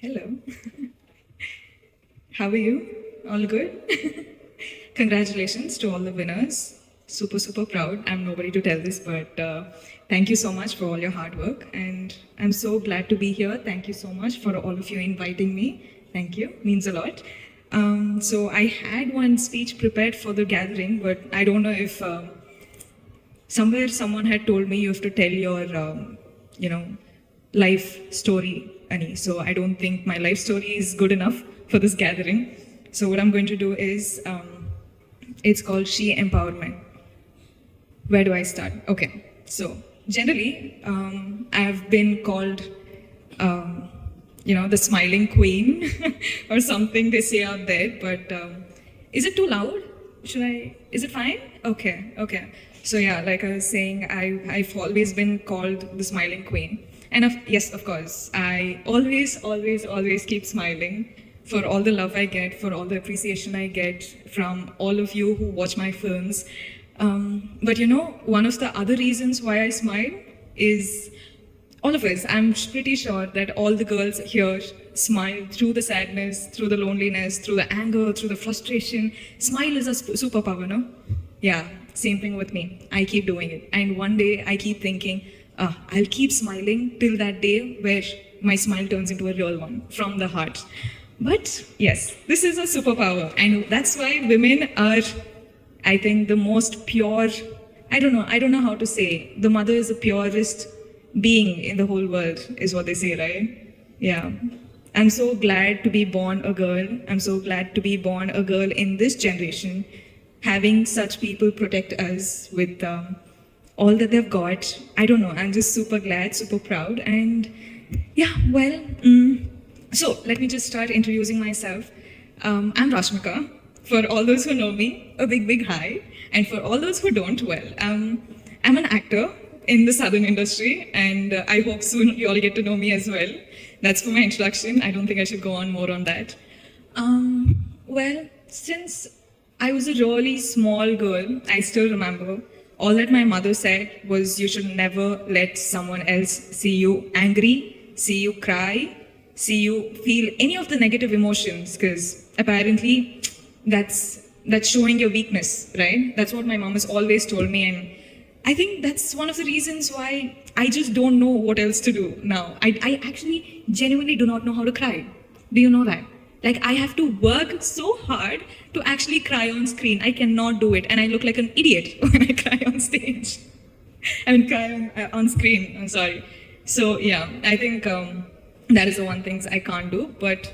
Hello. How are you? All good? Congratulations to all the winners. Super, super proud. I'm nobody to tell this, but thank you so much for all your hard work. And I'm so glad to be here. Thank you so much for all of you inviting me. Thank you. Means a lot. So I had one speech prepared for the gathering, but I don't know if somewhere someone had told me you have to tell your, life story, Ani. So I don't think my life story is good enough for this gathering. So what I'm going to do is, it's called She Empowerment. Where do I start? Okay. So generally, I've been called, the smiling queen or something they say out there. But is it too loud? Is it fine? Okay. So yeah, like I was saying, I've always been called the smiling queen. And yes, of course, I always keep smiling for all the love I get, for all the appreciation I get from all of you who watch my films. But one of the other reasons why I smile is all of us. I'm pretty sure that all the girls here smile through the sadness, through the loneliness, through the anger, through the frustration. Smile is a superpower, no? Yeah, same thing with me. I keep doing it. And one day I keep thinking, I'll keep smiling till that day where my smile turns into a real one from the heart. But yes, this is a superpower. And that's why women are, I think, the most pure. I don't know how to say. The mother is the purest being in the whole world, is what they say, right? Yeah. I'm so glad to be born a girl. I'm so glad to be born a girl in this generation, having such people protect us with all that they've got. I don't know. I'm just super glad, super proud. And yeah, well, so let me just start introducing myself. I'm Rashmika. For all those who know me, a big hi. And for all those who don't, well, I'm an actor in the southern industry, and I hope soon you all get to know me as well. That's for my introduction. I don't think I should go on more on that. Well, since I was a really small girl, I still remember all that my mother said was you should never let someone else see you angry, see you cry, see you feel any of the negative emotions, because apparently that's showing your weakness, right? That's what my mom has always told me, and I think that's one of the reasons why I just don't know what else to do now. I actually genuinely do not know how to cry. Do you know that? Like, I have to work so hard to actually cry on screen. I cannot do it, and I look like an idiot when I cry on stage. Cry on screen, I'm sorry. So yeah, I think that is the one thing I can't do, but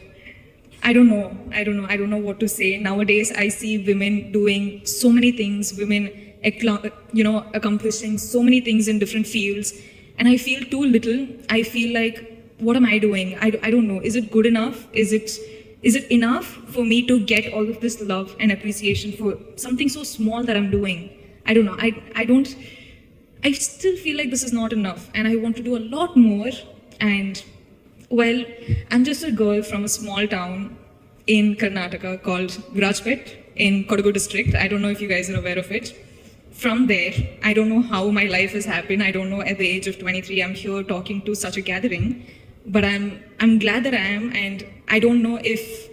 I don't know what to say. Nowadays, I see women doing so many things, women accomplishing so many things in different fields, and I feel too little. I feel like, what am I doing? I don't know. Is it good enough? Is it enough for me to get all of this love and appreciation for something so small that I'm doing? I don't know. I still feel like this is not enough, and I want to do a lot more. And well, I'm just a girl from a small town in Karnataka called Virajpet in Kodagu district. I don't know if you guys are aware of it. From there, I don't know how my life has happened. I don't know at the age of 23, I'm here talking to such a gathering. But I'm glad that I am, and I don't know if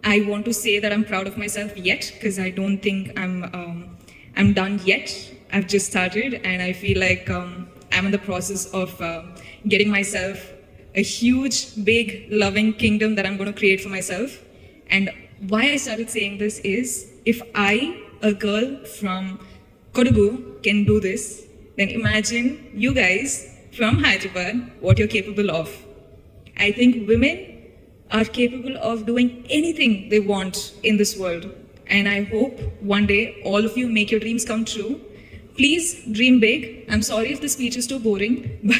I want to say that I'm proud of myself yet, because I don't think I'm done yet. I've just started, and I feel like I'm in the process of getting myself a huge, big, loving kingdom that I'm going to create for myself. And why I started saying this is, if I, a girl from Kodagu, can do this, then imagine you guys from Hyderabad, what you're capable of. I think women are capable of doing anything they want in this world. And I hope one day all of you make your dreams come true. Please dream big. I'm sorry if the speech is too boring, but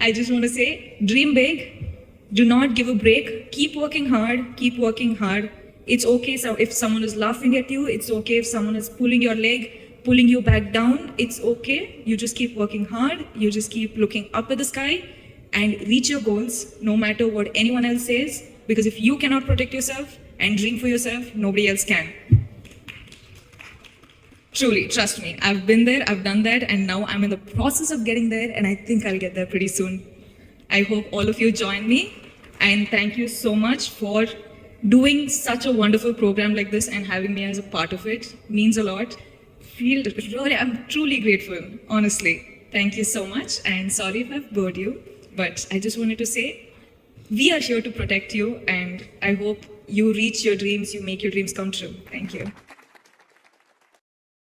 I just want to say, dream big. Do not give a break. Keep working hard. Keep working hard. It's okay if someone is laughing at you. It's okay if someone is pulling your leg, pulling you back down. It's okay. You just keep working hard. You just keep looking up at the sky and reach your goals, no matter what anyone else says. Because if you cannot protect yourself and dream for yourself, nobody else can. Truly, trust me, I've been there, I've done that, and now I'm in the process of getting there, and I think I'll get there pretty soon. I hope all of you join me. And thank you so much for doing such a wonderful program like this and having me as a part of it. Means a lot. I'm truly grateful, honestly. Thank you so much. And sorry if I've bored you, but I just wanted to say we are here to protect you, and I hope you reach your dreams, you make your dreams come true. Thank you.